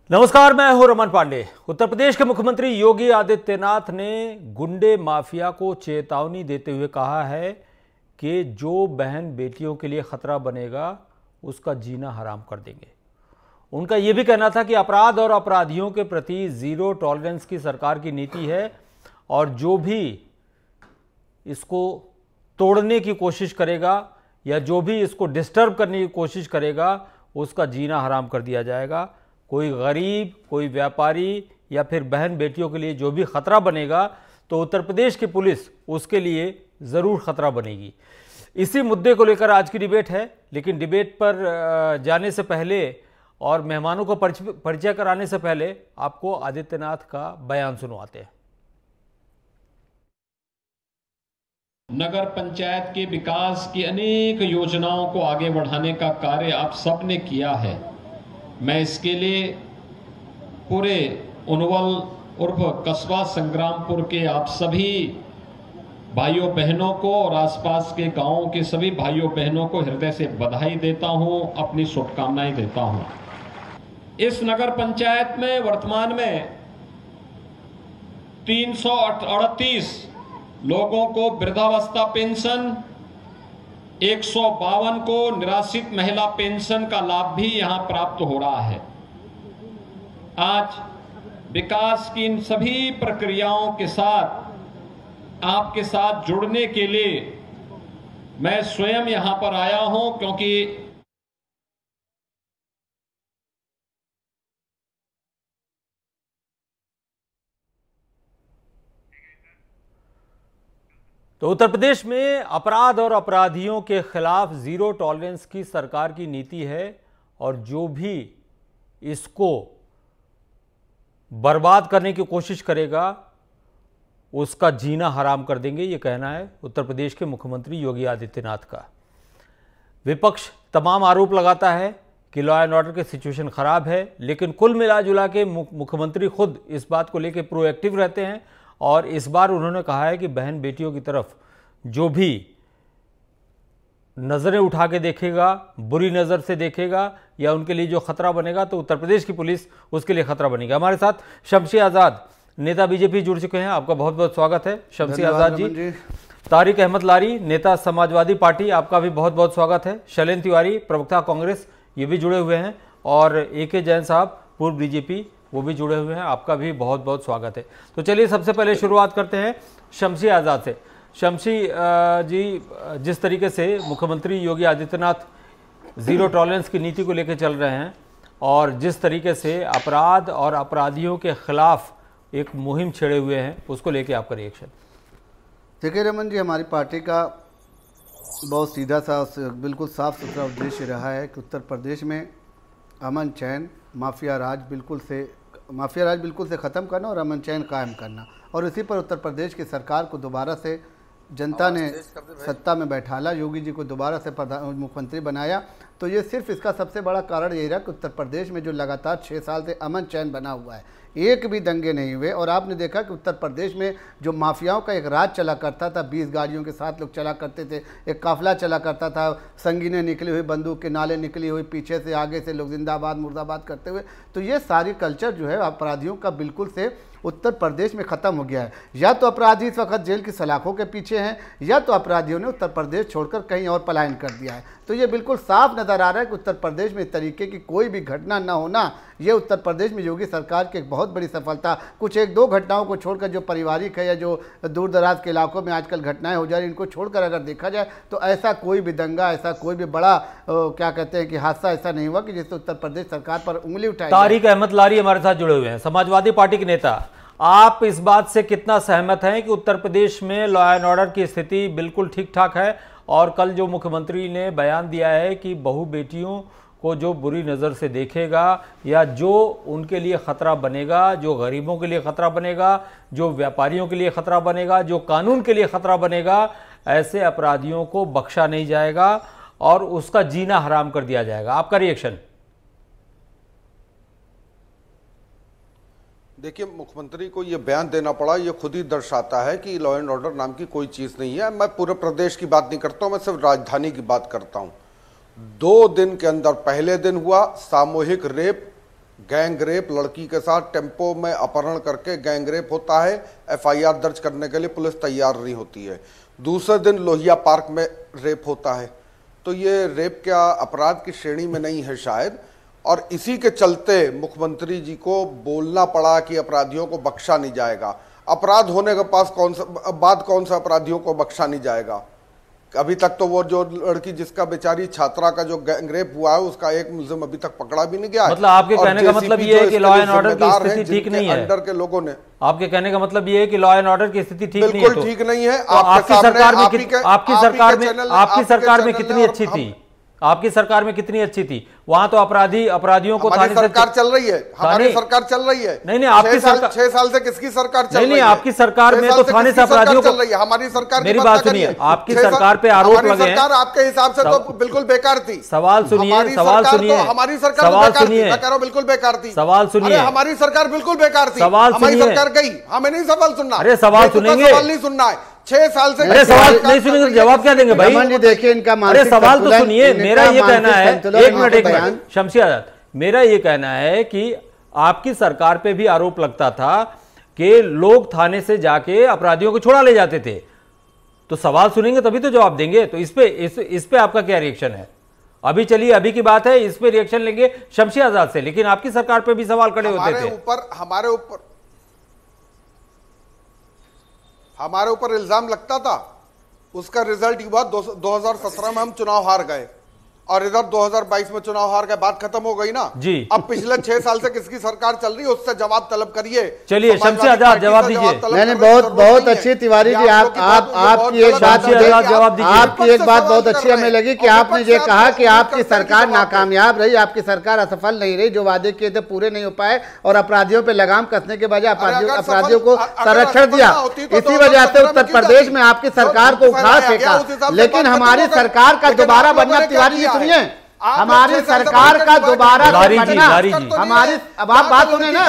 नमस्कार, मैं हूं रमन पांडे। उत्तर प्रदेश के मुख्यमंत्री योगी आदित्यनाथ ने गुंडे माफिया को चेतावनी देते हुए कहा है कि जो बहन बेटियों के लिए खतरा बनेगा उसका जीना हराम कर देंगे। उनका यह भी कहना था कि अपराध और अपराधियों के प्रति जीरो टॉलरेंस की सरकार की नीति है और जो भी इसको तोड़ने की कोशिश करेगा या जो भी इसको डिस्टर्ब करने की कोशिश करेगा उसका जीना हराम कर दिया जाएगा। कोई गरीब, कोई व्यापारी या फिर बहन बेटियों के लिए जो भी खतरा बनेगा तो उत्तर प्रदेश की पुलिस उसके लिए ज़रूर खतरा बनेगी। इसी मुद्दे को लेकर आज की डिबेट है, लेकिन डिबेट पर जाने से पहले और मेहमानों को परिचय कराने से पहले आपको आदित्यनाथ का बयान सुनवाते हैं। नगर पंचायत के विकास की अनेक योजनाओं को आगे बढ़ाने का कार्य आप सबने किया है। मैं इसके लिए पूरे उनवल उर्फ कस्बा संग्रामपुर के आप सभी भाइयों बहनों को और आसपास के गांवों के सभी भाइयों बहनों को हृदय से बधाई देता हूं, अपनी शुभकामनाएं देता हूं। इस नगर पंचायत में वर्तमान में 338 लोगों को वृद्धावस्था पेंशन, 152 को निराश्रित महिला पेंशन का लाभ भी यहां प्राप्त हो रहा है। आज विकास की इन सभी प्रक्रियाओं के साथ आपके साथ जुड़ने के लिए मैं स्वयं यहां पर आया हूं, क्योंकि तो उत्तर प्रदेश में अपराध और अपराधियों के खिलाफ जीरो टॉलरेंस की सरकार की नीति है और जो भी इसको बर्बाद करने की कोशिश करेगा उसका जीना हराम कर देंगे, ये कहना है उत्तर प्रदेश के मुख्यमंत्री योगी आदित्यनाथ का। विपक्ष तमाम आरोप लगाता है कि लॉ एंड ऑर्डर की सिचुएशन खराब है, लेकिन कुल मिला जुला के मुख्यमंत्री खुद इस बात को लेकर प्रोएक्टिव रहते हैं और इस बार उन्होंने कहा है कि बहन बेटियों की तरफ जो भी नज़रें उठा के देखेगा, बुरी नज़र से देखेगा या उनके लिए जो खतरा बनेगा तो उत्तर प्रदेश की पुलिस उसके लिए खतरा बनेगा। हमारे साथ शमशी आज़ाद नेता बीजेपी जुड़ चुके हैं, आपका बहुत बहुत स्वागत है शमशी आज़ाद जी। तारिक अहमद लारी नेता समाजवादी पार्टी, आपका भी बहुत बहुत स्वागत है। शैलेंद्र तिवारी प्रवक्ता कांग्रेस, ये भी जुड़े हुए हैं और AK जैन साहब पूर्व बीजेपी, वो भी जुड़े हुए हैं, आपका भी बहुत बहुत स्वागत है। तो चलिए सबसे पहले शुरुआत करते हैं शमशी आज़ाद से। शमशी जी, जिस तरीके से मुख्यमंत्री योगी आदित्यनाथ ज़ीरो टॉलरेंस की नीति को लेकर चल रहे हैं और जिस तरीके से अपराध और अपराधियों के खिलाफ एक मुहिम छेड़े हुए हैं, उसको लेकर आपका रिएक्शन? देखिए रमन जी, हमारी पार्टी का बहुत सीधा सा बिल्कुल साफ सुथरा उद्देश्य रहा है कि उत्तर प्रदेश में अमन चैन, माफिया राज बिल्कुल से ख़त्म करना और अमन चैन कायम करना। और इसी पर उत्तर प्रदेश की सरकार को दोबारा से जनता ने सत्ता में बैठाला, योगी जी को दोबारा से मुख्यमंत्री बनाया। तो ये सिर्फ इसका सबसे बड़ा कारण यही रहा कि उत्तर प्रदेश में जो लगातार 6 साल से अमन चैन बना हुआ है, एक भी दंगे नहीं हुए। और आपने देखा कि उत्तर प्रदेश में जो माफियाओं का एक राज चला करता था, 20 गाड़ियों के साथ लोग चला करते थे, एक काफिला चला करता था, संगीनें निकली हुई, बंदूक के नाले निकली हुई, पीछे से आगे से लोग जिंदाबाद मुर्दाबाद करते हुए। तो ये सारी कल्चर जो है अपराधियों का बिल्कुल से उत्तर प्रदेश में ख़त्म हो गया है। या तो अपराधी इस वक्त जेल की सलाखों के पीछे हैं या तो अपराधियों ने उत्तर प्रदेश छोड़कर कहीं और पलायन कर दिया है। तो ये बिल्कुल साफ नज़र आ रहा है कि उत्तर प्रदेश में इस तरीके की कोई भी घटना ना होना, ये उत्तर प्रदेश में योगी सरकार की एक बहुत बड़ी सफलता। कुछ 1-2 घटनाओं को छोड़कर जो पारिवारिक है या जो दूर दराज के इलाकों में आजकल घटनाएं हो जा रही, इनको छोड़कर अगर देखा जाए तो ऐसा कोई भी दंगा, ऐसा कोई भी बड़ा क्या कहते हैं कि हादसा ऐसा नहीं हुआ कि जिससे उत्तर प्रदेश सरकार पर उंगली उठाई। तारिक अहमद लारी हमारे साथ जुड़े हुए हैं, समाजवादी पार्टी के नेता। आप इस बात से कितना सहमत हैं कि उत्तर प्रदेश में लॉ एंड ऑर्डर की स्थिति बिल्कुल ठीक ठाक है और कल जो मुख्यमंत्री ने बयान दिया है कि बहू बेटियों को जो बुरी नज़र से देखेगा या जो उनके लिए ख़तरा बनेगा, जो गरीबों के लिए ख़तरा बनेगा, जो व्यापारियों के लिए ख़तरा बनेगा, जो कानून के लिए ख़तरा बनेगा, ऐसे अपराधियों को बख्शा नहीं जाएगा और उसका जीना हराम कर दिया जाएगा? आपका रिएक्शन? देखिए, मुख्यमंत्री को ये बयान देना पड़ा, ये खुद ही दर्शाता है कि लॉ एंड ऑर्डर नाम की कोई चीज़ नहीं है। मैं पूरे प्रदेश की बात नहीं करता हूँ, मैं सिर्फ राजधानी की बात करता हूँ। 2 दिन के अंदर पहले दिन हुआ सामूहिक रेप गैंग रेप, लड़की के साथ टेम्पो में अपहरण करके गैंग रेप होता है, एफआईआर दर्ज करने के लिए पुलिस तैयार नहीं होती है। दूसरे दिन लोहिया पार्क में रेप होता है। तो ये रेप क्या अपराध की श्रेणी में नहीं है शायद, और इसी के चलते मुख्यमंत्री जी को बोलना पड़ा कि अपराधियों को बख्शा नहीं जाएगा। अपराध होने के बाद कौन सा अपराधियों को बख्शा नहीं जाएगा? अभी तक तो वो जो लड़की जिसका बेचारी छात्रा का जो गैंगरेप हुआ है उसका एक मुलजिम अभी तक पकड़ा भी नहीं गया है। मतलब आपके कहने का मतलब ये है कि लॉ एंड ऑर्डर की स्थिति ठीक नहीं है। अंडर के लोगों ने, आपके कहने का मतलब ये है कि लॉ एंड ऑर्डर की स्थिति ठीक नहीं है। बिल्कुल ठीक नहीं है। आपकी सरकार में कितनी अच्छी थी? आपकी सरकार में कितनी अच्छी थी? वहां तो अपराधियों को थाने से सरकार चल रही है, हमारी सरकार चल रही है। नहीं, आपकी सरकार 6 साल से किसकी सरकार चल रही है? आपकी सरकार में तो थाने से अपराधियों को, हमारी सरकार, मेरी बात सुनिए, आपकी सरकार पे आरोप लगे हैं। सरकार आपके हिसाब से तो बिल्कुल बेकार थी। सवाल सुनिए, हमारी सरकार बिल्कुल बेकार थी। सवाल सुनिए, हमारी सरकार बिल्कुल बेकार थी। सवाल हमारी सरकार गई, हमें नहीं सवाल सुनना। अरे सवाल सुनेंगे, सवाल नहीं सुनना है। 6 साल से अरे सवाल नहीं सुनेंगे जवाब क्या देंगे भाई? देखिए इनका, अरे सवाल तो सुनिए। मेरा ये कहना है, एक मिनट शमशी आजाद, मेरा ये कहना है कि आपकी सरकार पे भी आरोप लगता था कि लोग थाने से जाके अपराधियों को छुड़ा ले जाते थे। तो सवाल सुनेंगे तभी तो जवाब देंगे। तो इस पे आपका क्या रिएक्शन है? अभी चलिए, अभी की बात है, इस पे रिएक्शन लेंगे शमशी आजाद से। लेकिन आपकी सरकार पे भी सवाल खड़े होते थे। हमारे ऊपर इल्जाम लगता था। उसका रिजल्ट हुआ 2017 में हम चुनाव हार गए, और इधर 2022 में चुनाव हार गए, बात खत्म हो गई ना जी। अब पिछले 6 साल से किसकी सरकार चल रही है उससे जवाब तलब करिए। चलिए शमशी आजाद जवाब दीजिए। मैंने बहुत अच्छी तिवारी जी, आपकी एक बात बहुत अच्छी हमें लगी कि आपने ये कहा कि आपकी सरकार नाकामयाब रही, आपकी सरकार असफल नहीं रही, जो वादे किए थे पूरे नहीं हो पाए, और अपराधियों पे लगाम कसने के बजाय अपराधियों को संरक्षण दिया। इसी वजह से उत्तर प्रदेश में आपकी सरकार को उखाड़ फेंका। लेकिन हमारी सरकार का दोबारा बनना, तिवारी जी सुनिए, हमारी सरकार का दोबारा बनना, हमारी, अब आप बात सुने ना,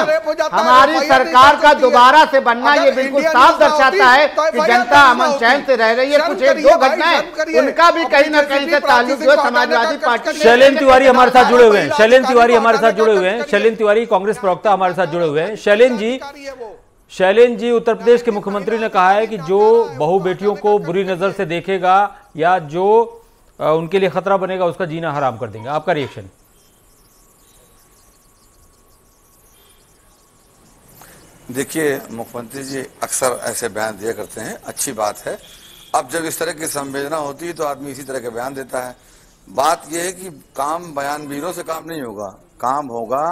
हमारी सरकार का दोबारा से बनना ये बिल्कुल साफ दर्शाता है कि जनता अमन चैन से रह रही है। कुछ 1-2 घटनाएं उनका भी कहीं ना कहीं से ताल्लुक जो समाजवादी पार्टी। शैलेंद्र तिवारी हमारे साथ जुड़े हुए हैं, शैलेंद्र तिवारी हमारे साथ जुड़े हुए हैं, शैलेंद्र तिवारी कांग्रेस प्रवक्ता हमारे साथ जुड़े हुए हैं। शैलेंद्र जी, उत्तर प्रदेश के मुख्यमंत्री ने कहा है कि जो बहू बेटियों को बुरी नजर से देखेगा या जो उनके लिए खतरा बनेगा उसका जीना हराम कर देंगे। आपका रिएक्शन? देखिए, मुख्यमंत्री जी अक्सर ऐसे बयान दिया करते हैं, अच्छी बात है। अब जब इस तरह की संवेदना होती है तो आदमी इसी तरह के बयान देता है। बात यह है कि काम बयानवीरों से काम नहीं होगा, काम होगा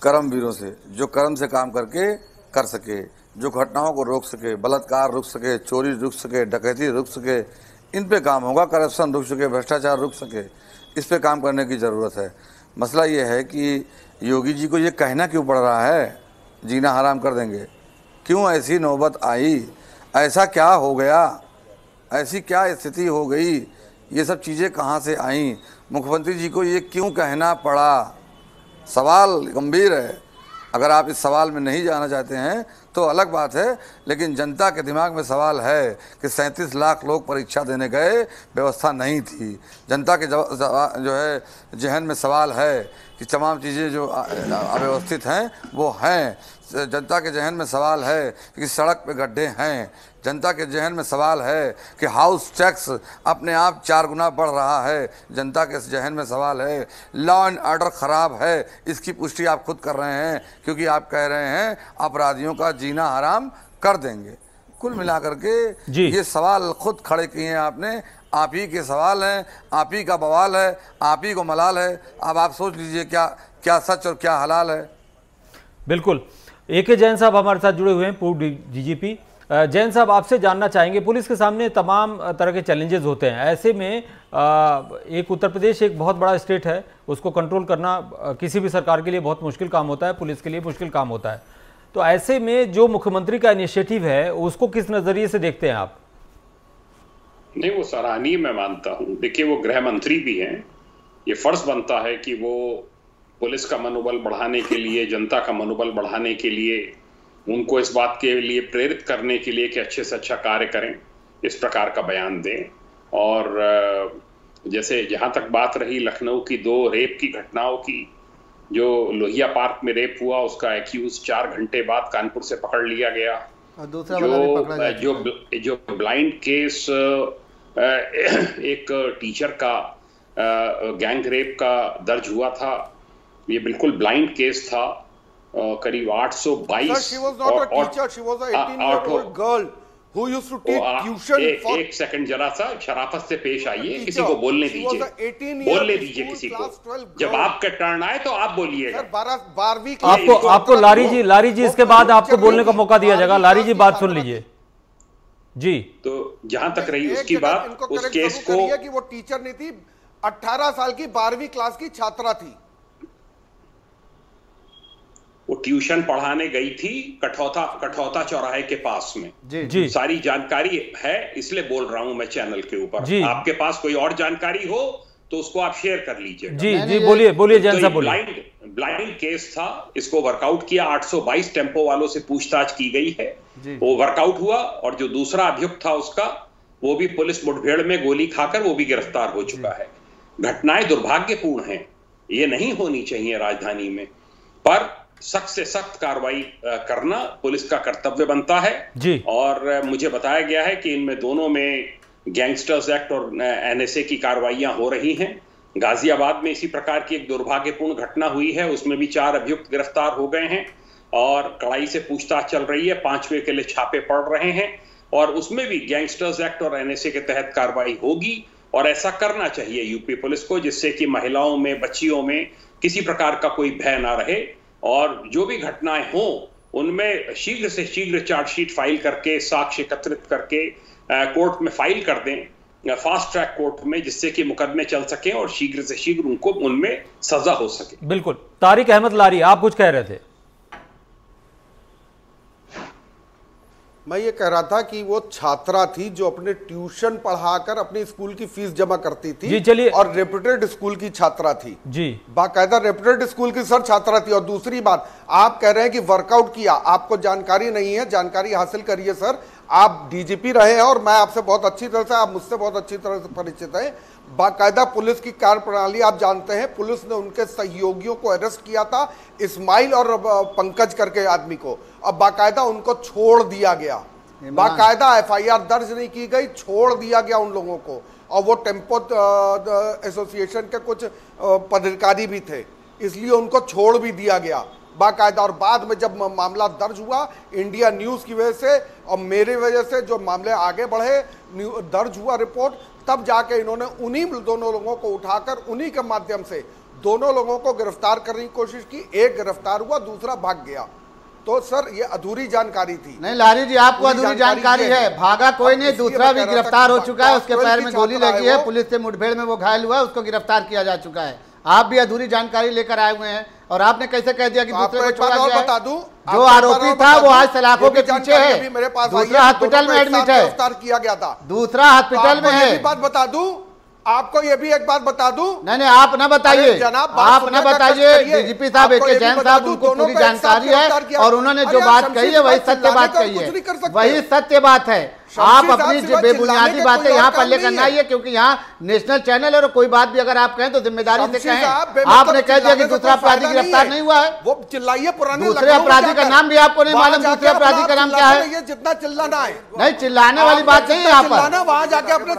कर्मवीरों से, जो कर्म से काम करके कर सके, जो घटनाओं को रोक सके, बलात्कार रुक सके, चोरी रुक सके, डकैती रुक सके, इन पे काम होगा, करप्शन रुक सके, भ्रष्टाचार रुक सके। इस पे काम करने की ज़रूरत है। मसला ये है कि योगी जी को ये कहना क्यों पड़ रहा है जीना हराम कर देंगे? क्यों ऐसी नौबत आई? ऐसा क्या हो गया? ऐसी क्या स्थिति हो गई? ये सब चीज़ें कहाँ से आईं? मुख्यमंत्री जी को ये क्यों कहना पड़ा? सवाल गंभीर है। अगर आप इस सवाल में नहीं जाना चाहते हैं तो अलग बात है, लेकिन जनता के दिमाग में सवाल है कि 37 लाख लोग परीक्षा देने गए, व्यवस्था नहीं थी। जनता के जो है जहन में सवाल है कि तमाम चीज़ें जो अव्यवस्थित हैं वो हैं। जनता के जहन में सवाल है कि सड़क पे गड्ढे हैं। जनता के जहन में सवाल है कि हाउस टैक्स अपने आप 4 गुना बढ़ रहा है। जनता के जहन में सवाल है लॉ एंड ऑर्डर ख़राब है। इसकी पुष्टि आप खुद कर रहे हैं क्योंकि आप कह रहे हैं अपराधियों का जीना हराम कर देंगे। कुल मिलाकर के ये सवाल खुद खड़े किए हैं आपने। आप ही के सवाल हैं, आप ही का बवाल है, आप ही को मलाल है। अब आप सोच लीजिए क्या सच और क्या हलाल है। बिल्कुल। AK जैन साहब हमारे साथ जुड़े हुए हैं, पूर्व DGP। जैन साहब, आपसे जानना चाहेंगे, पुलिस के सामने तमाम तरह के चैलेंजेस होते हैं। ऐसे में एक उत्तर प्रदेश एक बहुत बड़ा स्टेट है, उसको कंट्रोल करना किसी भी सरकार के लिए बहुत मुश्किल काम होता है, पुलिस के लिए मुश्किल काम होता है। तो ऐसे में जो मुख्यमंत्री का इनिशिएटिव है उसको किस नज़रिए से देखते हैं आप? नहीं, वो सराहनीय मैं मानता हूँ। देखिए, वो गृह मंत्री भी हैं, ये फर्ज बनता है कि वो पुलिस का मनोबल बढ़ाने के लिए, जनता का मनोबल बढ़ाने के लिए, उनको इस बात के लिए प्रेरित करने के लिए कि अच्छे से अच्छा कार्य करें, इस प्रकार का बयान दें। और जैसे जहाँ तक बात रही लखनऊ की 2 रेप की घटनाओं की, जो लोहिया पार्क में रेप हुआ उसका एक्यूज 4 घंटे बाद कानपुर से पकड़ लिया गया। और दूसरा वाला भी पकड़ा जा चुका है। जो ब्लाइंड केस एक टीचर का गैंग रेप का दर्ज हुआ था, ये बिल्कुल ब्लाइंड केस था। करीब 822 एक सेकंड जरा सा शराफत से पेश आइए, किसी को बोलने दीजिए किसी को। जब आपका टर्न आए तो आप बोलिएगा। आपको लारी जी इसके बाद आपको बोलने का मौका दिया जाएगा। लारी जी बात सुन लीजिए जी। तो जहां तक रही उसकी बात, उस केस को कि वो टीचर नहीं थी, 18 साल की 12वीं क्लास की छात्रा थी। वो ट्यूशन पढ़ाने गई थी कठौता चौराहे के पास में। जी सारी जानकारी है, इसलिए बोल रहा हूं मैं चैनल के ऊपर। आपके पास कोई और जानकारी हो तो उसको आप शेयर कर लीजिए। जी बोलिए जैन साहब बोलिए। ब्लाइंड केस था, इसको वर्कआउट किया। 822 टेम्पो वालों से पूछताछ की गई है, वो वर्कआउट हुआ। और जो दूसरा अभियुक्त था उसका, वो भी पुलिस मुठभेड़ में गोली खाकर वो भी गिरफ्तार हो चुका है। घटनाएं दुर्भाग्यपूर्ण हैं, ये नहीं होनी चाहिए राजधानी में, पर सख्त से सख्त कार्रवाई करना पुलिस का कर्तव्य बनता है जी। और मुझे बताया गया है कि इनमें दोनों में गैंगस्टर्स एक्ट और एनएसए की कार्रवाइयां हो रही हैं। गाजियाबाद में इसी प्रकार की एक दुर्भाग्यपूर्ण घटना हुई है, उसमें भी 4 अभियुक्त गिरफ्तार हो गए हैं और कड़ाई से पूछताछ चल रही है। 5वें के लिए छापे पड़ रहे हैं और उसमें भी गैंगस्टर्स एक्ट और एनएसए के तहत कार्रवाई होगी। और ऐसा करना चाहिए यूपी पुलिस को, जिससे कि महिलाओं में, बच्चियों में किसी प्रकार का कोई भय ना रहे। और जो भी घटनाएं हों उनमें शीघ्र से शीघ्र चार्जशीट फाइल करके, साक्ष्य एकत्रित करके कोर्ट में फाइल कर दें, फास्ट ट्रैक कोर्ट में, जिससे कि मुकदमे चल सकें और शीघ्र से शीघ्र उनको उनमें सजा हो सके। बिल्कुल। तारिक अहमद लारी, आप कुछ कह रहे थे। मैं ये कह रहा था कि वो छात्रा थी जो अपने ट्यूशन पढ़ाकर अपनी स्कूल की फीस जमा करती थी। जी चलिए। और रेप्यूटेड स्कूल की छात्रा थी जी, बाकायदा रेप्यूटेड स्कूल की सर छात्रा थी। और दूसरी बात, आप कह रहे हैं कि वर्कआउट किया, आपको जानकारी नहीं है, जानकारी हासिल करिए सर। आप डीजीपी रहे हैं और मैं आपसे बहुत अच्छी तरह से, आप मुझसे बहुत अच्छी तरह से परिचित हैं। बाकायदा पुलिस की कार्यप्रणाली आप जानते हैं। पुलिस ने उनके सहयोगियों को अरेस्ट किया था, इस्माइल और पंकज करके आदमी को, अब बाकायदा उनको छोड़ दिया गया। बाकायदा एफआईआर दर्ज नहीं की गई, छोड़ दिया गया उन लोगों को। और वो टेम्पो एसोसिएशन के कुछ पदाधिकारी भी थे, इसलिए उनको छोड़ भी दिया गया बाकायदा। और बाद में जब मामला दर्ज हुआ इंडिया न्यूज़ की वजह से और मेरी वजह से, जो मामले आगे बढ़े, दर्ज हुआ रिपोर्ट, तब जाके इन्होंने उन्हीं दोनों लोगों को उठाकर उन्हीं के माध्यम से दोनों लोगों को गिरफ्तार करने की कोशिश की। एक गिरफ्तार हुआ, दूसरा भाग गया। तो सर ये अधूरी जानकारी थी। नहीं लारी जी, आपको अधूरी जानकारी है। भागा कोई नहीं, दूसरा भी गिरफ्तार हो चुका है, उसके पैर में गोली लगी है, पुलिस से मुठभेड़ में वो घायल हुआ है, उसको गिरफ्तार किया जा चुका है। आप भी अधूरी जानकारी लेकर आए हुए हैं और आपने कैसे कह दिया कि दूसरे को छोड़ा गया है? बता दूं, जो आरोपी था वो आज सलाखों के पीछे है, दूसरा हॉस्पिटल में एडमिट है, गिरफ्तार किया गया था, दूसरा हॉस्पिटल में है। बात बता दूं आपको, ये भी एक बात बता दूं। नहीं आप ना बताइए, आप ना बताइए। डीजीपी साहब AK जैन साहब, उनको पूरी जानकारी है और उन्होंने जो बात कही है वही सत्य बात कही है, वही सत्य बात है। आप अपनी बेबुनियादी बातें यहाँ पर लेकर ना आइए, क्योंकि यहाँ नेशनल चैनल है और कोई बात भी अगर आप कहें तो जिम्मेदारी से कहें। आपने कह दिया कि दूसरा अपराधी गिरफ्तार नहीं हुआ है, वो चिल्लाइए। पुराने दूसरे अपराधी का नाम भी आपको नहीं मालूम, दूसरे अपराधी का नाम क्या है? ये जितना चिल्लाना है, नहीं चिल्लाने वाली बात नहीं है यहाँ पर। वहां जाके अपने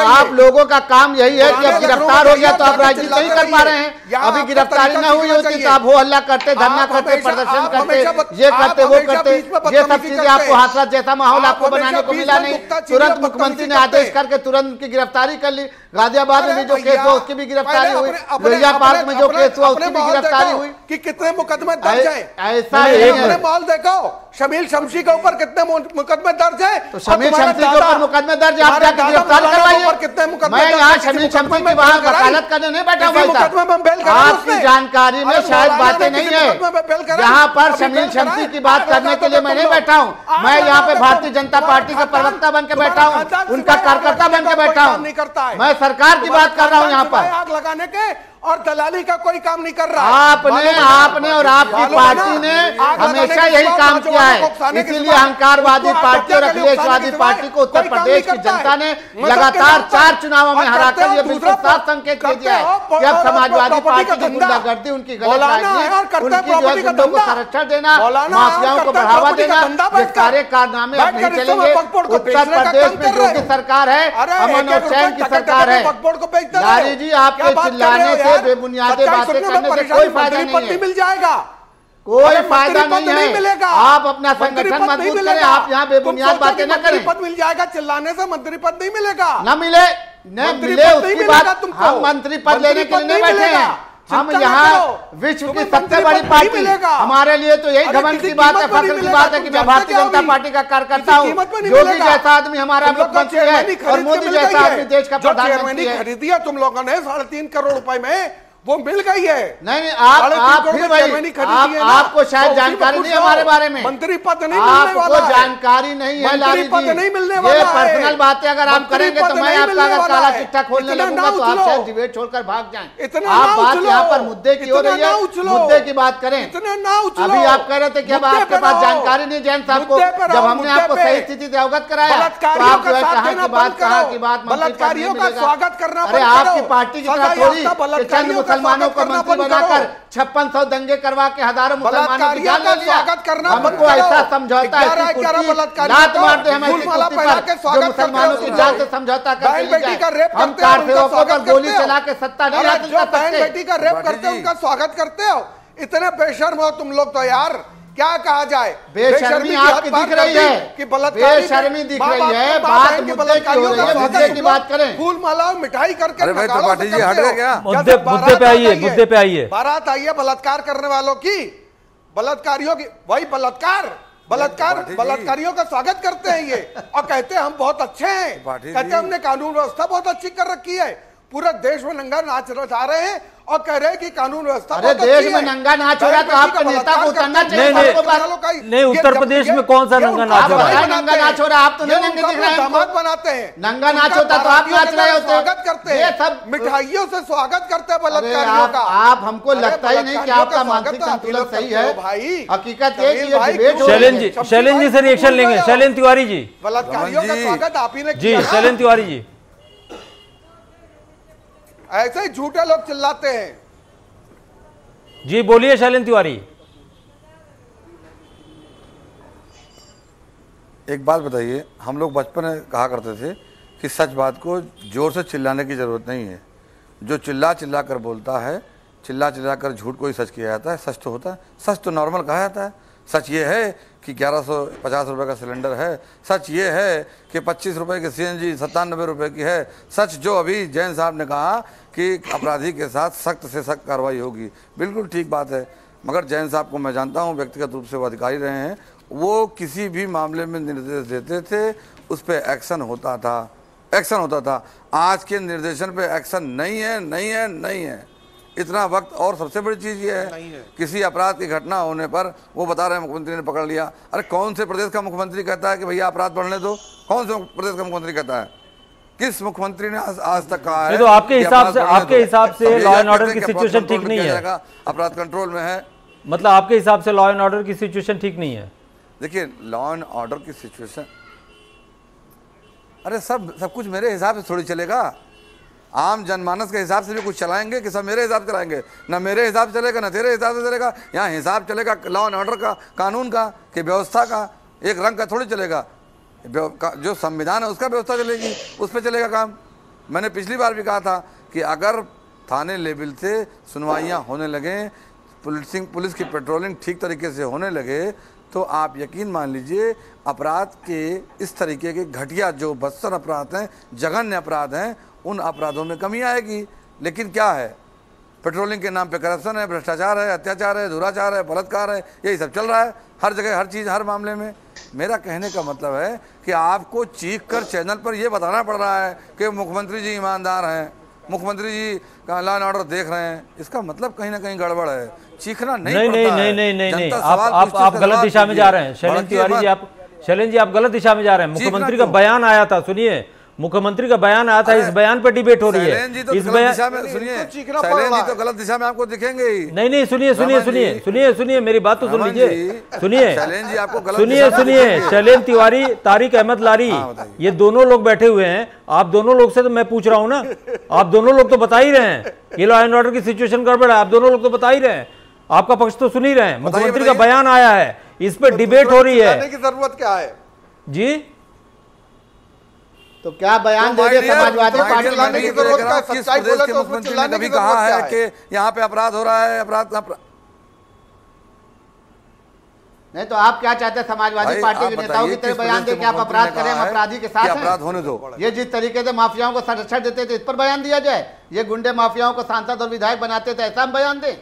आप लोगों का काम यही है कि अब गिरफ्तार हो गया तो आप राजनीति नहीं कर पा रहे हैं। अभी गिरफ्तारी न हुई होती तो आप हो हल्ला करते, धरना करते, प्रदर्शन करते, ये करते, वो करते। ये सब चीजें आपको हादसा जैसा माहौल आपको बनाने को मिला नहीं। तुरंत मुख्यमंत्री ने आदेश करके तुरंत उनकी गिरफ्तारी कर ली। गाजियाबाद में भी जो केस हुआ उसकी भी गिरफ्तारी हुई, लोहिया पार्क में जो केस हुआ उसकी भी गिरफ्तारी हुई। कि कितने मुकदमे दर्ज हैं, ऐसा है। माल देखो, शमील शमशी के ऊपर कितने मुकदमे दर्ज हैं। तो शमील शमशी के ऊपर मुकदमे दर्ज, आप जाकर गिरफ्तार करवाइए। मैं यहाँ शमील शमशी की वहां वकालत करने नहीं बैठा हुआ। आपकी जानकारी में शायद बातें नहीं है, यहाँ पर शमील शमशी की बात करने के लिए मैं नहीं बैठा हूँ। मैं यहाँ पे भारतीय जनता पार्टी का प्रवक्ता बन के बैठा हूँ, उनका कार्यकर्ता बन के बैठा हूँ। मैं सरकार की बात कर रहा हूँ यहाँ पर। आग लगाने के और दलाली का कोई काम नहीं कर रहा। आपने और आपकी पार्टी ने हमेशा यही काम किया है, इसीलिए अहंकारवादी पार्टी और अखिलेशवादी पार्टी को उत्तर प्रदेश की जनता ने लगातार 4 चुनावों में हराकर ये बिल्कुल साफ संकेत दे दिया है कि अब समाजवादी पार्टी की गुंडागर्दी, उनकी गलत राजनीति, उनकी जो है गुंडों को संरक्षण देना, माफियाओं को बढ़ावा देना, ये सारे कारनामे अब नहीं चलेंगे। उत्तर प्रदेश में योगी सरकार है, अमन और चैन की सरकार है। लारी जी, आपके चिल्लाने से, बेबुनियादी बातें करने से कोई फायदा नहीं है, मिल जाएगा, कोई फायदा नहीं है। आप अपना संगठन मजबूत करें, आप यहाँ बेबुनियाद बातें न करें। पद मिल जाएगा, चिल्लाने से मंत्री पद नहीं मिलेगा। न मिले न मिले उसकी बात, हम मंत्री पद लेने के लिए नहीं बैठे हैं। हम यहाँ विश्व की सबसे बड़ी पार्टी, हमारे लिए तो यही घमंड की बात है, फख्र की बात है कि मैं भारतीय जनता पार्टी का कार्यकर्ता हूँ। योगी जैसा आदमी हमारा मुख्यमंत्री है और मोदी जैसा आदमी देश का प्रधानमंत्री है। खरीदिया तुम लोगों ने 3.5 करोड़ रुपए में, वो मिल गई है। नहीं, आप फिर वही, आपको शायद जानकारी नहीं है हमारे बारे में। मंत्री पद नहीं मिलने वाला है, जानकारी नहीं है लारी जी, नहीं मिलने वाला ये पर्सनल बातें अगर आप करेंगे तो मैं आपका अगर काला चिट्ठा खोलने लगूंगा तो आप शायद डिबेट छोड़कर भाग जाएं। आप बात यहाँ पर मुद्दे की हो रही है, मुद्दे की बात करें। अभी आप कह रहे थे कि अब आपके पास जानकारी नहीं जैन साहब को, जब हमने आपको सही स्थिति से अवगत कराया तो आप जो है कहाँ की बात बलात्कारियों का स्वागत करना। अरे आपकी पार्टी की तरह थोड़ी चंद मुसलमानों को मंत्री बनाकर 5600 दंगे करवा के हजारों मुसलमानों की जान ले लिया। हमको ऐसा समझौता है, लात मारते हम ऐसी कुर्सी पर जो मुसलमानों की जान से समझौता करके ले जाए। हम कारसेवकों पर गोली चला के सत्ता नहीं हासिल कर सकते। बेटी का रेप करते हो, उनका स्वागत करते हो। इतने बेशर्म हो तुम लोग तो यार, क्या कहा जाए। बेशर्मी आपकी दिख रही है कि बेशर्मी दिख रही है, बात मुद्दे की हो रही है, मुद्दे की बात करें। फूल माला मिठाई करके, अरे भाई त्रिपाठी जी हट गए क्या? मुद्दे पे आइए, मुद्दे पे आइए। बारात आई है बलात्कार करने वालों की, बलात्कारियों की, वही बलात्कारियों का स्वागत करते हैं ये, और कहते हैं हम बहुत अच्छे हैं, कहते हैं हमने कानून व्यवस्था बहुत अच्छी कर रखी है, पूरे देश में नंगा नाच रचा रहे हैं और कह रहे हैं कि कानून व्यवस्था। अरे देश में नंगा नाच हो रहा तो आपके नेता को उतरना चाहिए। नहीं, उत्तर प्रदेश में कौन सा नंगा नाच हो रहा है? नंगा नाच हो रहा है, आप तो नहीं नंगे दिख रहे हैं। दामाद बनाते हैं, नंगा नाच होता तो आप नाच रहे होते। स्वागत करते हैं, सब मिठाइयों से स्वागत करते हैं बलात्कारियों का। आप हमको लगता ही नहीं कि आपका मानसिक संतुलन सही है भाई। हकीकत है कि शैलेंद्र जी से रिएक्शन लेंगे। शैलेंद्र तिवारी जी, बलात्कारियों का स्वागत आप ही ने जी। शैलेंद्र तिवारी जी, ऐसे ही झूठे लोग चिल्लाते हैं जी, बोलिए शैलेंद्र तिवारी। एक बात बताइए, हम लोग बचपन में कहा करते थे कि सच बात को जोर से चिल्लाने की जरूरत नहीं है। जो चिल्ला चिल्ला कर बोलता है, चिल्ला चिल्ला कर झूठ को ही सच किया जाता है। सच तो होता है, सच तो नॉर्मल कहा जाता है। सच ये है कि 1150 रुपये का सिलेंडर है, सच ये है कि 25 रुपये की CNG 97 रुपये की है, सच जो अभी जैन साहब ने कहा कि अपराधी के साथ सख्त से सख्त कार्रवाई होगी, बिल्कुल ठीक बात है। मगर जैन साहब को मैं जानता हूँ, व्यक्तिगत रूप से वो अधिकारी रहे हैं, वो किसी भी मामले में निर्देश देते थे, उस पर एक्शन होता था। आज के निर्देशन पे एक्शन नहीं है। इतना वक्त, और सबसे बड़ी चीज ये है, किसी अपराध की घटना होने पर वो बता रहे हैं मुख्यमंत्री ने पकड़ लिया। अरे कौन से प्रदेश का मुख्यमंत्री कहता है कि भैया अपराध बढ़ने दो? कौन से प्रदेश का मुख्यमंत्री कहता है? किस मुख्यमंत्री ने आज तक कहा है? तो आपके हिसाब से लॉ एंड ऑर्डर की सिचुएशन ठीक नहीं है, अपराध कंट्रोल में है। मतलब आपके हिसाब से लॉ एंड ऑर्डर की सिचुएशन ठीक नहीं है? देखिए, लॉ एंड ऑर्डर की सिचुएशन, अरे सब कुछ मेरे हिसाब से थोड़ी चलेगा। आम जनमानस के हिसाब से भी कुछ चलाएंगे कि सब मेरे हिसाब से चलाएंगे? ना मेरे हिसाब से चलेगा, ना तेरे हिसाब से चलेगा। यहाँ हिसाब चलेगा लॉ एंड ऑर्डर का, कानून का, कि व्यवस्था का। एक रंग का थोड़ी चलेगा। जो संविधान है उसका व्यवस्था चलेगी, उस पर चलेगा काम। मैंने पिछली बार भी कहा था कि अगर थाने लेवल से सुनवाइयाँ होने लगें, पुलिस की पेट्रोलिंग ठीक तरीके से होने लगे, तो आप यकीन मान लीजिए अपराध के इस तरीके के घटिया जो भत्सर अपराध हैं, जघन्य अपराध हैं, उन अपराधों में कमी आएगी। लेकिन क्या है, पेट्रोलिंग के नाम पे करप्शन है, भ्रष्टाचार है, अत्याचार है, दुराचार है, बलात्कार है, यही सब चल रहा है हर जगह, हर चीज़, हर मामले में। मेरा कहने का मतलब है कि आपको चीख कर चैनल पर यह बताना पड़ रहा है कि मुख्यमंत्री जी ईमानदार हैं, मुख्यमंत्री जी का लॉ एंड ऑर्डर देख रहे हैं। इसका मतलब कहीं ना कहीं गड़बड़ है। चीखना नहीं आप गलत दिशा में जा रहे हैं। शैलेंद्र तिवारी जी, आप गलत दिशा में जा रहे हैं। मुख्यमंत्री का बयान आया था, सुनिए, मुख्यमंत्री का बयान आया था, इस बयान पे डिबेट हो रही है। शैलेंद्र जी तो इस गलत बयान दिशा में सुनिए, शैलेंद्र जी तो गलत दिशा में आपको दिखेंगे ही। नहीं, सुनिए मेरी बात तो सुन लीजिए। सुनिए शैलेंद्र जी आपको गलत सुनिए शैलेंद्र तिवारी, तारिक अहमद लारी, ये दोनों लोग बैठे हुए हैं। आप दोनों लोग से तो मैं पूछ रहा हूं ना, आप दोनों लोग तो बता ही रहे हैं ये लॉ एंड ऑर्डर की सिचुएशन गड़बड़ है। आप दोनों लोग तो बता ही रहे हैं, आपका पक्ष तो सुन ही रहे हैं। मुख्यमंत्री का बयान आया है, इस पर डिबेट हो रही है। की जरूरत क्या है जी? तो क्या बयान दे रहे समाजवादी पार्टी? लाने की जरूरत क्या है? किस प्रदेश के मुख्यमंत्री ने कभी कहा है कि यहाँ पे अपराध हो रहा है? अपराध नहीं तो आप क्या चाहते हैं समाजवादी पार्टी के नेताओं की तरह बयान दे कि आप अपराध करें, हम अपराधी के साथ हैं? अपराध होने दो। ये जिस तरीके से माफियाओं को संरक्षण देते थे, इस पर बयान दिया जाए? ये गुंडे माफियाओं को सांसद और विधायक बनाते थे, ऐसा हम बयान दें?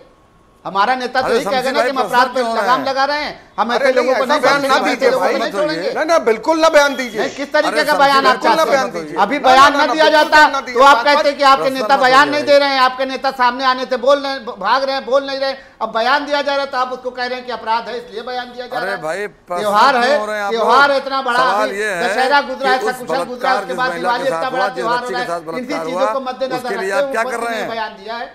हमारा नेता तो यही कहेगा ना कि हम अपराध पर लगाम लगा रहे हैं, हम ऐसे लोगों को नहीं छोड़ेंगे। ना बिल्कुल ना बयान दीजिए। किस तरीके का बयान आप चाहते हैं? अभी बयान न दिया जाता तो आप कहते कि आपके नेता बयान नहीं दे रहे हैं, आपके नेता सामने आने से बोल रहे, भाग रहे हैं, बोल नहीं रहे। अब बयान दिया जा रहा है तो आप उसको कह रहे हैं कि अपराध है इसलिए बयान दिया जा रहा है। त्योहार है, त्योहार इतना बड़ा, दशहरा गुजरा है, सकुशल गुजरा, उसके बाद दिवाली इतना बड़ा त्योहार हो रहा है। इसी चीजों को मद्देनजर रखते हुए बयान दिया है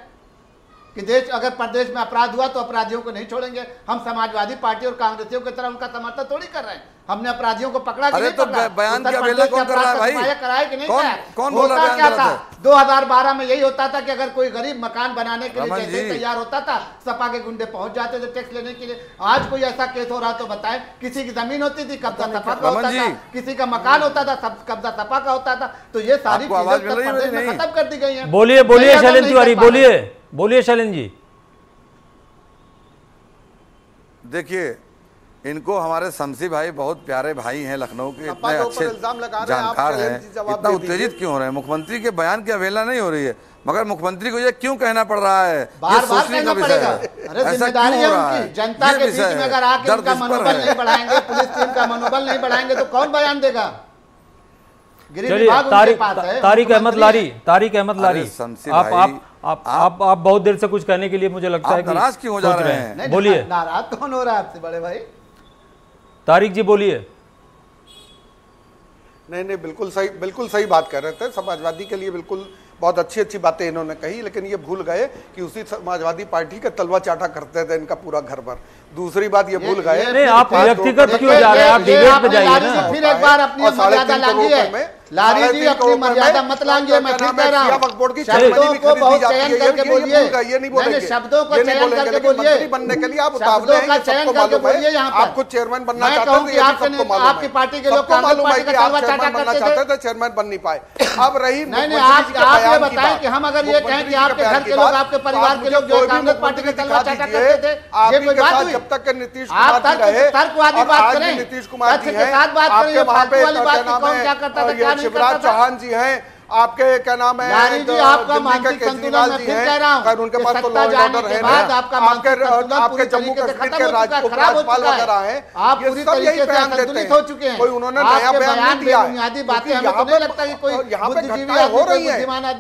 कि देश अगर प्रदेश में अपराध हुआ तो अपराधियों को नहीं छोड़ेंगे। हम समाजवादी पार्टी और कांग्रेसियों की तरह उनका समर्थन थोड़ी कर रहे हैं। हमने अपराधियों को पकड़ा कि नहीं पकड़ा? बयान की अवहेलना कौन कर रहा है भाई? कराया कि नहीं? कौन बोल रहा है? क्या था 2012 में यही होता था कि अगर कोई गरीब मकान बनाने के लिए जैसे तैयार होता था, सपा के गुंडे पहुंच जाते थे टैक्स लेने के लिए। आज कोई ऐसा केस हो रहा तो बताएं, किसी की जमीन होती थी, कब्जा सपा का होता था, किसी का मकान होता था, कब्जा सपा का होता था। तो ये सारी चीजें खत्म कर दी गई है। बोलिए शैलेंद्र तिवारी, बोलिए शैलेंद्र जी। देखिए, इनको हमारे शमसी भाई बहुत प्यारे भाई हैं, लखनऊ के इतने अच्छे जानकार हैं, इतना उत्तेजित क्यों हो रहे हैं? मुख्यमंत्री के बयान की अवहेलना नहीं हो रही है, मगर मुख्यमंत्री को ये क्यों कहना पड़ रहा है? बार बार कहना पड़ेगा। अरे जिम्मेदारी है उनकी, जनता के बीच में अगर आके उनका मनोबल नहीं बढ़ाएंगे, पुलिस टीम का मनोबल नहीं बढ़ाएंगे तो कौन बयान देगा? चलिए, तारिक अहमद लारी, आप बहुत देर से कुछ कहने के लिए मुझे लगता है कि नाराज क्यों हो जा रहे हैं? बोलिए। नाराज कौन हो रहा है आपसे बड़े भाई? तारिक जी बोलिए। नहीं, बिल्कुल सही बात कर रहे थे। समाजवादी के लिए बिल्कुल बहुत अच्छी बातें इन्होंने कही, लेकिन ये भूल गए कि उसी समाजवादी पार्टी का तलवा चाटा करते थे इनका पूरा घर भर। दूसरी बात ये भूल गए, नहीं आप व्यक्तिगत क्यों जा रहे हैं? आप डिबेट पे जाइए ना। फिर एक बार अपनी मर्यादा लांघिए लारी जी, अपनी मर्यादा मत लांघिए। मैं फिर कह रहा हूँ, शब्दों को बहुत चयन करके बोलिए, शब्दों को चयन करके बोलिए, बनने के लिए आप शब्दों का चयन करके बोलिए। यहाँ पर आपको चेयरमैन बनना चाहते थे, आपकी पार्टी के लोग कांग्रेस पार्टी का तलवा चाटा करते थे, चेयरमैन बन नहीं पाए। अब रही नहीं, आप ये बताएं कि हम अगर ये कहें कि आपके घर के लोग, आपके परिवार के लोग जो कांग्रेस पार्टी का तलवा चाटा करते थे, ये कोई बात हुई? जब तक नीतीश कुमार जी रहे, तर्कवादी बात करें, नीतीश कुमार जी के साथ बात करें, फालतू वाली बात की कौन क्या करता था, क्या नहीं करता था? चौहान जी हैं, आपके क्या नाम है, लारी जी आपका मानसिक संतुलन मैं फिर कह रहा हूं, उनके पास तो लॉ एंड ऑर्डर है, आपके जम्मू कश्मीर के राज्यपाल वगैरह हैं, आप पूरी तरीके से असंतुलित हो चुके हैं। कोई उन्होंने नया बयान नहीं दिया है। बुनियादी बातें हमें तो नहीं लगता कि कोई बुद्धिजीवी हो रही है,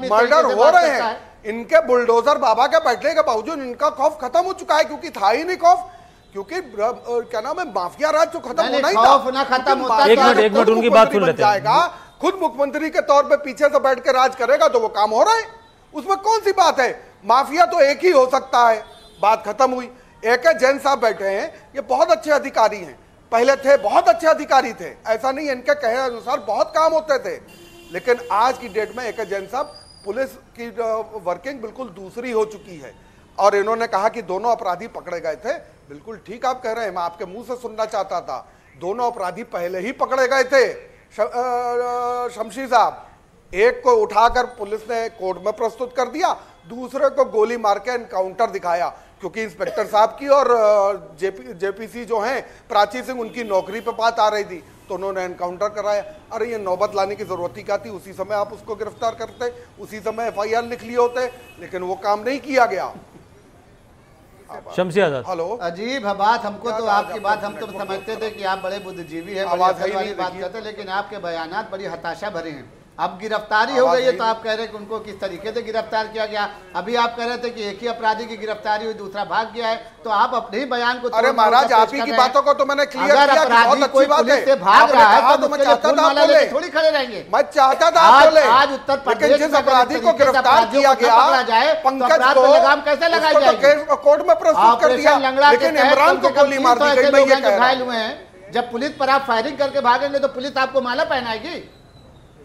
मर्डर हो रहे हैं। इनके बुलडोजर बाबा के बैठने के बावजूद इनका खौफ खत्म हो चुका है, क्योंकि था ही नहीं खौफ, क्योंकि क्या नाम है, माफिया राज जो खत्म होना ही था। खत्म होता एक मिनट उनकी बात सुन लेते हैं। खुद मुख्यमंत्री के तौर पे पीछे से बैठ के राज करेगा तो वो काम हो रहा है, उसमें कौन सी बात है? माफिया तो एक ही हो सकता है, बात खत्म हुई। एक जैन साहब बैठे हैं, ये बहुत अच्छे अधिकारी हैं, पहले थे बहुत अच्छे अधिकारी थे, ऐसा नहीं, इनके कहे अनुसार बहुत काम होते थे, लेकिन आज की डेट में एक जैन साहब, पुलिस की वर्किंग बिल्कुल दूसरी हो चुकी है। और इन्होंने कहा कि दोनों अपराधी पकड़े गए थे, बिल्कुल ठीक आप कह रहे हैं, मैं आपके मुंह से सुनना चाहता था। दोनों अपराधी पहले ही पकड़े गए थे शमशी साहब, एक को उठाकर पुलिस ने कोर्ट में प्रस्तुत कर दिया, दूसरे को गोली मार के एनकाउंटर दिखाया, क्योंकि इंस्पेक्टर साहब की और जेपीसी जो हैं प्राची सिंह, उनकी नौकरी पे बात आ रही थी, तो उन्होंने एनकाउंटर कराया। अरे ये नौबत लाने की जरूरत ही क्या थी? उसी समय आप उसको गिरफ्तार करते, उसी समय FIR लिख लिए होते, लेकिन वो काम नहीं किया गया। शमसी आजाद, हेलो, अजीब है बात। हमको तो आपकी बात, हम तो समझते थे कि आप बड़े बुद्धिजीवी हैं, बड़ी अकल वाली बात करते हैं, लेकिन आपके बयानात बड़ी हताशा भरे हैं। अब गिरफ्तारी हो गई है तो आप कह रहे हैं कि उनको किस तरीके से गिरफ्तार किया गया। अभी आप कह रहे थे कि एक ही अपराधी की गिरफ्तारी हुई, दूसरा भाग गया है, तो आप अपने ही बयान को अरे महाराज आप ही की बातों को तो मैंने क्लियर किया कि बहुत अच्छी बात है। से भाग रहा है तो मैं चाहता था आप बोले, थोड़ी खड़े रहेंगे। मैं चाहता था आप बोले, आज उत्तर प्रदेश जिस अपराधी को गिरफ्तार किया गया जाए पंकज को लगाम कैसे लगाई जाएगी? कोर्ट में प्रस्तुत कर दिया, लेकिन इमरान को गोली मार दी गई। मैं ये कह रहा हूं, जब पुलिस पर आप फायरिंग करके भागेंगे तो पुलिस आपको माला पहनाएगी।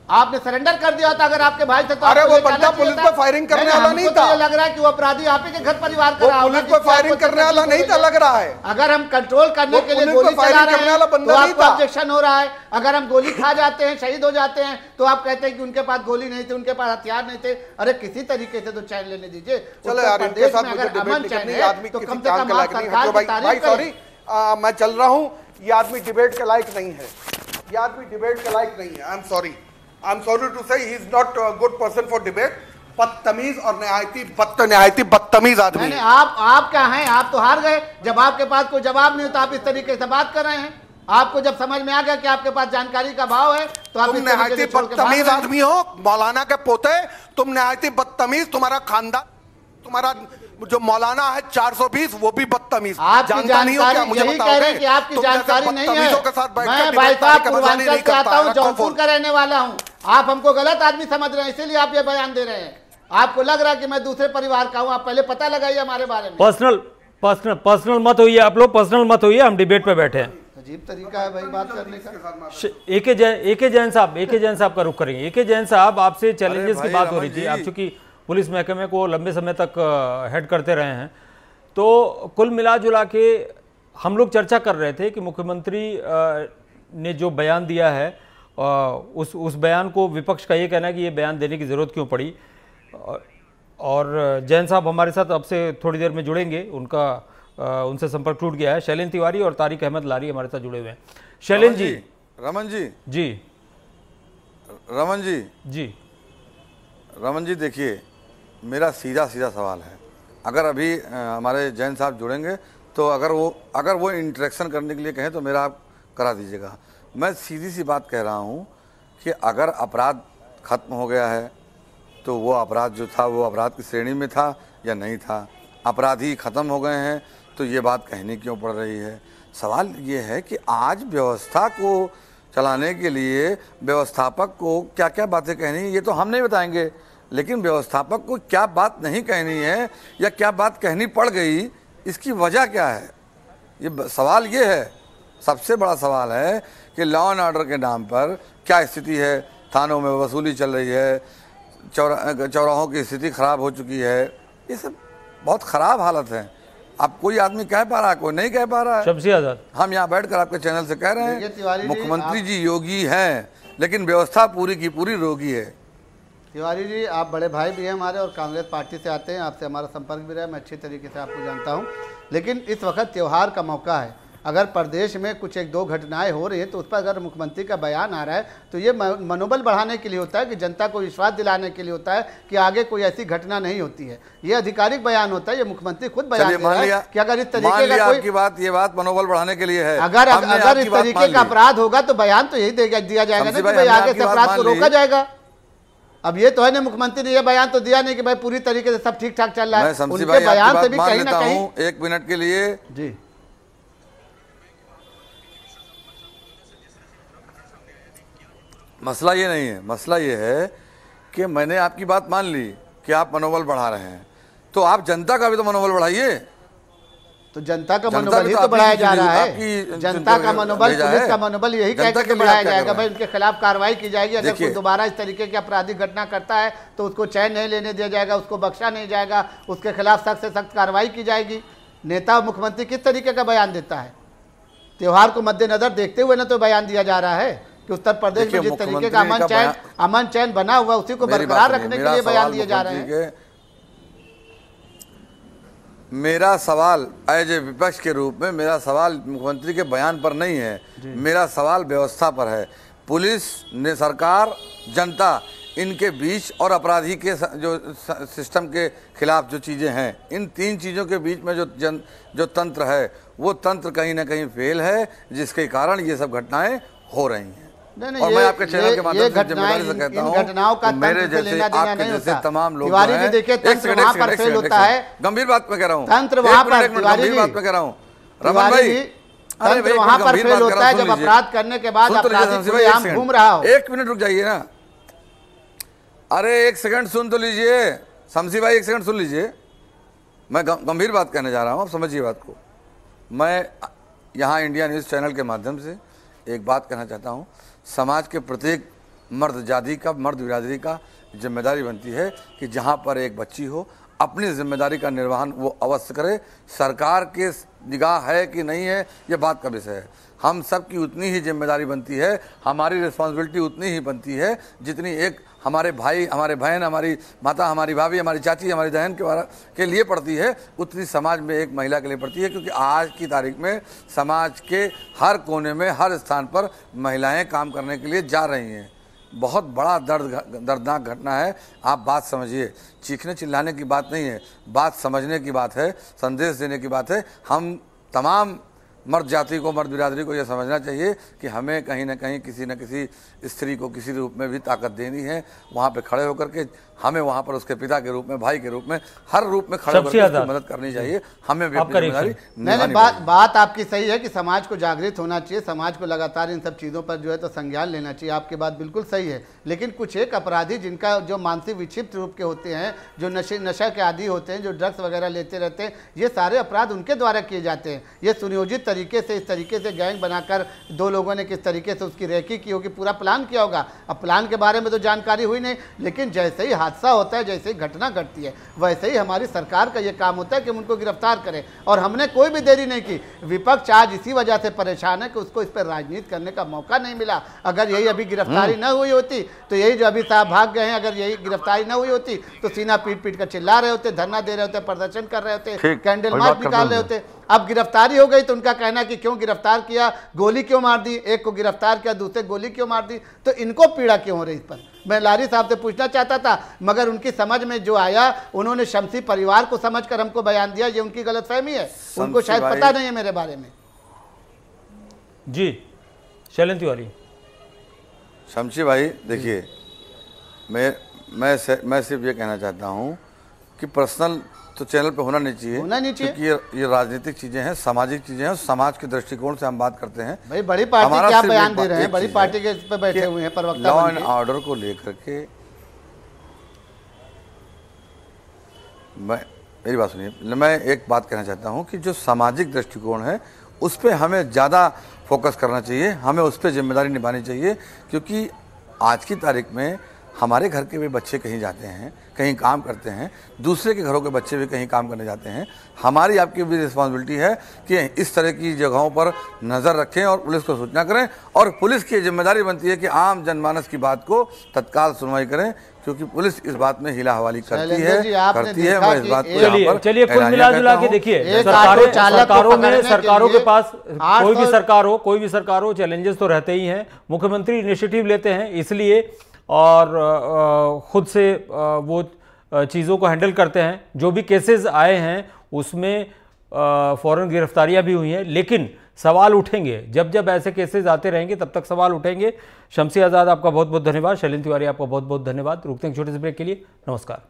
आपने सरेंडर कर दिया था अगर आपके भाई थे तो अरे वो बंदा पुलिस पर फायरिंग करने वाला नहीं था। लग रहा है कि वो अपराधी आप ही के घर परिवार का रहा पुलिस पर फायरिंग करने वाला नहीं था लग रहा है। अगर हम कंट्रोल करने के लिए गोली चला रहे हैं तो आपको ऑब्जेक्शन हो रहा है। अगर हम गोली खा जाते हैं, शहीद हो जाते हैं, तो आप कहते हैं कि उनके पास गोली नहीं थी, उनके पास हथियार नहीं थे। अरे किसी तरीके से तो चैन लेने दीजिए। चलो यार, इनके साथ मुझे डिबेट नहीं करनी। आदमी किसी काम के लायक नहीं है। भाई सॉरी, मैं चल रहा हूं, ये आदमी डिबेट के लायक नहीं है। ये आदमी डिबेट के लायक नहीं है। आई एम सॉरी टू से he is not good person for debate. बदतमीज और न्यायती बदतमीज आदमी। नहीं, आप क्या हैं? आप तो हार गए। जब आपके पास कोई जवाब नहीं होता आप इस तरीके से बात कर रहे हैं। आपको जब समझ में आ गया कि आपके पास जानकारी का भाव है तो आप न्यायती बदतमीज आदमी हो, मौलाना के पोते। तुम न्यायती बदतमीज, तुम्हारा खानदान, तुम्हारा जो मौलाना है 420 वो भी बदतमीज। जानता नहीं हो क्या? मुझे बताओगे कि आपकी जानकारी नहीं है? मैं भाई साहब पूर्वांचल से आता हूँ, जौनपुर का रहने वाला हूँ। आप हमको गलत आदमी समझ रहे हैं, इसीलिए आप ये बयान दे रहे हैं। आपको लग रहा है कि मैं दूसरे परिवार का हूँ। आप पहले पता लगाइए हमारे बारे में। पर्सनल मत होइए आप लोग, पर्सनल मत होइए। हम डिबेट पे बैठे हैं। अजीब तरीका है भाई बात करने का। एके जैन साहब का रुख करेंगे। एके जैन साहब, आपसे चैलेंजेस की बात हो रही थी। आप चूंकि पुलिस महकमे को लंबे समय तक हेड करते रहे हैं, तो कुल मिला जुला के हम लोग चर्चा कर रहे थे कि मुख्यमंत्री ने जो बयान दिया है उस बयान को विपक्ष का ये कहना है कि ये बयान देने की ज़रूरत क्यों पड़ी। और जैन साहब हमारे साथ अब से थोड़ी देर में जुड़ेंगे, उनसे संपर्क टूट गया है। शैलेंद्र तिवारी और तारिक अहमद लारी हमारे साथ जुड़े हुए हैं। शैलेंद्र जी, रमन जी देखिए, मेरा सीधा सवाल है। अगर अभी हमारे जैन साहब जुड़ेंगे तो अगर वो इंटरेक्शन करने के लिए कहें तो मेरा आप करा दीजिएगा। मैं सीधी सी बात कह रहा हूँ कि अगर अपराध खत्म हो गया है तो वो अपराध जो था वो अपराध की श्रेणी में था या नहीं था। अपराधी खत्म हो गए हैं तो ये बात कहनी क्यों पड़ रही है। सवाल ये है कि आज व्यवस्था को चलाने के लिए व्यवस्थापक को क्या क्या बातें कहनी है ये तो हम नहीं बताएंगे, लेकिन व्यवस्थापक को क्या बात नहीं कहनी है या क्या बात कहनी पड़ गई, इसकी वजह क्या है। ये सवाल ये है, सबसे बड़ा सवाल है कि लॉ एंड ऑर्डर के नाम पर क्या स्थिति है। थानों में वसूली चल रही है, चौराहों की स्थिति खराब हो चुकी है। ये सब बहुत खराब हालत है। अब कोई आदमी कह पा रहा है, कोई नहीं कह पा रहा है। शमसी आजाद, हम यहाँ बैठकर आपके चैनल से कह रहे हैं मुख्यमंत्री जी योगी हैं, लेकिन व्यवस्था पूरी की पूरी रोगी है। तिवारी जी, आप बड़े भाई भी हैं हमारे और कांग्रेस पार्टी से आते हैं, आपसे हमारा संपर्क भी रहा है, मैं अच्छी तरीके से आपको जानता हूं। लेकिन इस वक्त त्यौहार का मौका है, अगर प्रदेश में कुछ एक दो घटनाएं हो रही है तो उस पर अगर मुख्यमंत्री का बयान आ रहा है तो ये मनोबल बढ़ाने के लिए होता है, कि जनता को विश्वास दिलाने के लिए होता है कि आगे कोई ऐसी घटना नहीं होती है। ये आधिकारिक बयान होता है, ये मुख्यमंत्री खुद बयान दे रहा है कि अगर इस तरीके का कोई ये बात मनोबल बढ़ाने के लिए है। अगर इस तरीके का अपराध होगा तो बयान तो यही दिया जाएगा ना कि भाई आगे से अपराध को रोका जाएगा। अब ये तो है ना, मुख्यमंत्री ने ये बयान तो दिया नहीं कि भाई पूरी तरीके से सब ठीक ठाक चल रहा है। उनके बयान से भी कहीं ना कहीं। 1 मिनट के लिए जी, मसला ये नहीं है, मसला ये है कि मैंने आपकी बात मान ली कि आप मनोबल बढ़ा रहे हैं, तो आप जनता का भी तो मनोबल बढ़ाइए। तो जनता का मनोबल ही तो बढ़ाया जा रहा है। जनता का मनोबल, पुलिस का मनोबल यही कहकर के बढ़ाया जाएगा भाई उनके खिलाफ कार्रवाई की जाएगी। अगर कोई दोबारा इस तरीके की आपराधिक घटना करता है तो उसको चैन नहीं लेने दिया जाएगा, उसको बख्शा नहीं जाएगा, उसके खिलाफ सख्त से सख्त कार्रवाई की जाएगी। नेता मुख्यमंत्री किस तरीके का बयान देता है? त्योहार को मद्देनजर देखते हुए ना तो बयान दिया जा रहा है कि उत्तर प्रदेश में जिस तरीके का अमन चैन बना हुआ उसी को बरकरार रखने के लिए बयान दिए जा रहे हैं। मेरा सवाल एज ए विपक्ष के रूप में, मेरा सवाल मुख्यमंत्री के बयान पर नहीं है, मेरा सवाल व्यवस्था पर है। पुलिस ने, सरकार, जनता, इनके बीच और अपराधी के जो सिस्टम के खिलाफ जो चीज़ें हैं, इन तीन चीज़ों के बीच में जो तंत्र है वो तंत्र कहीं ना कहीं फेल है, जिसके कारण ये सब घटनाएं हो रही हैं। नहीं, और मैं आपके चैनल के माध्यम से जिम्मेदारी से कहता हूँ, घटनाओं का मेरे जैसे आपके जैसे तमाम लोग वहाँ पर फेल होता है। गंभीर बात में कह रहा हूँ, तंत्र वहाँ पर, गंभीर बात में कह रहा हूँ रमन भाई, तंत्र वहाँ पर फेल होता है जब अपराध करने के बाद अपराधी घूम रहा हो। 1 मिनट रुक जाइए ना, अरे 1 सेकंड सुन तो लीजिए शमसी भाई, 1 सेकंड सुन लीजिए। मैं गंभीर बात कहने जा रहा हूँ, आप समझिए बात को। मैं यहाँ इंडिया न्यूज़ चैनल के माध्यम से एक बात कहना चाहता हूँ, समाज के प्रत्येक मर्द जाति का, मर्द बिरादरी का जिम्मेदारी बनती है कि जहाँ पर एक बच्ची हो अपनी जिम्मेदारी का निर्वहन वो अवश्य करे। सरकार के निगाह है कि नहीं है ये बात का विषय है, हम सब की उतनी ही जिम्मेदारी बनती है, हमारी रिस्पॉन्सिबिलिटी उतनी ही बनती है जितनी एक हमारे भाई, हमारे बहन, हमारी माता, हमारी भाभी, हमारी चाची, हमारी बहन के लिए पड़ती है, उतनी समाज में एक महिला के लिए पड़ती है। क्योंकि आज की तारीख में समाज के हर कोने में, हर स्थान पर महिलाएं काम करने के लिए जा रही हैं। बहुत बड़ा दर्दनाक घटना है, आप बात समझिए। चीखने चिल्लाने की बात नहीं है, बात समझने की बात है, संदेश देने की बात है। हम तमाम मर्द जाति को, मर्द बिरादरी को यह समझना चाहिए कि हमें कहीं ना कहीं किसी न किसी स्त्री को किसी रूप में भी ताकत देनी है। वहाँ पे खड़े होकर के हमें वहाँ पर उसके पिता के रूप में, भाई के रूप में, हर रूप में खड़े होकर उसकी मदद करनी चाहिए। हमें भी अपनी जिम्मेदारी नहीं, बात आपकी सही है कि समाज को जागृत होना चाहिए, समाज को लगातार इन सब चीज़ों पर जो है तो संज्ञान लेना चाहिए। आपकी बात बिल्कुल सही है, लेकिन कुछ एक अपराधी जिनका जो मानसिक विक्षिप्त रूप के होते हैं, जो नशा के आदी होते हैं, जो ड्रग्स वगैरह लेते रहते हैं, ये सारे अपराध उनके द्वारा किए जाते हैं। ये सुनियोजित तरीके से, इस तरीके से गैंग बनाकर 2 लोगों ने किस तरीके से उसकी रेकी की होगी, पूरा प्लान किया होगा। अब प्लान के बारे में तो जानकारी हुई नहीं, लेकिन जैसे ही हादसा होता है, जैसे ही घटना घटती है, वैसे ही हमारी सरकार का ये काम होता है कि हम उनको गिरफ्तार करें। और हमने कोई भी देरी नहीं की। विपक्ष आज इसी वजह से परेशान है कि उसको इस पर राजनीति करने का मौका नहीं मिला। अगर यही अभी गिरफ्तारी न हुई होती तो यही जो अभी साहब भाग गए हैं, अगर यही गिरफ्तारी न हुई होती तो सीना पीट पीट कर चिल्ला रहे होते, धरना दे रहे होते, प्रदर्शन कर रहे होते, कैंडल मार्च निकाल रहे होते। अब गिरफ्तारी हो गई तो उनका कहना कि क्यों गिरफ्तार किया, गोली क्यों मार दी, एक को गिरफ्तार किया, दूसरे गोली क्यों मार दी, तो इनको पीड़ा क्यों हो रही इस पर। मैं लारी साहब से पूछना चाहता था, मगर उनकी समझ में जो आया, उन्होंने शमसी परिवार को समझकर हमको बयान दिया। ये उनकी गलतफहमी है, उनको शायद पता नहीं है मेरे बारे में। जी शैलेंद्र तिवारी। शमसी भाई देखिए, मैं सिर्फ ये कहना चाहता हूँ कि पर्सनल तो चैनल पे होना नहीं चाहिए, क्योंकि ये राजनीतिक चीजें हैं, सामाजिक चीजें हैं, समाज के दृष्टिकोण से हम बात करते हैं। भाई बड़ी पार्टी क्या बयान दे रहे हैं, बड़ी पार्टी के पे बैठे हुए हैं प्रवक्ता। लॉ एंड ऑर्डर को लेकर के मेरी बात सुनिए, मैं एक बात कहना चाहता हूं कि जो सामाजिक दृष्टिकोण है उस पर हमें ज़्यादा फोकस करना चाहिए, हमें उस पर जिम्मेदारी निभानी चाहिए। क्योंकि आज की तारीख में हमारे घर के भी बच्चे कहीं जाते हैं, कहीं काम करते हैं, दूसरे के घरों के बच्चे भी कहीं काम करने जाते हैं। हमारी आपकी भी रिस्पॉन्सिबिलिटी है कि इस तरह की जगहों पर नज़र रखें और पुलिस को सूचना करें। और पुलिस की जिम्मेदारी बनती है कि आम जनमानस की बात को तत्काल सुनवाई करें, क्योंकि पुलिस इस बात में हिला हवाली करती है। मैं इस बात को चलिए कुल मिला जुला के देखिए, सरकारों के पास कोई भी सरकार हो चैलेंजेस तो रहते ही हैं। मुख्यमंत्री इनिशिएटिव लेते हैं इसलिए, और खुद से वो चीज़ों को हैंडल करते हैं। जो भी केसेस आए हैं उसमें फौरन गिरफ्तारियां भी हुई हैं, लेकिन सवाल उठेंगे। जब जब ऐसे केसेस आते रहेंगे तब तक सवाल उठेंगे। शमसी आज़ाद आपका बहुत बहुत धन्यवाद, शैलेंद्र तिवारी आपका बहुत बहुत धन्यवाद। रुकते हैं छोटे से ब्रेक के लिए। नमस्कार।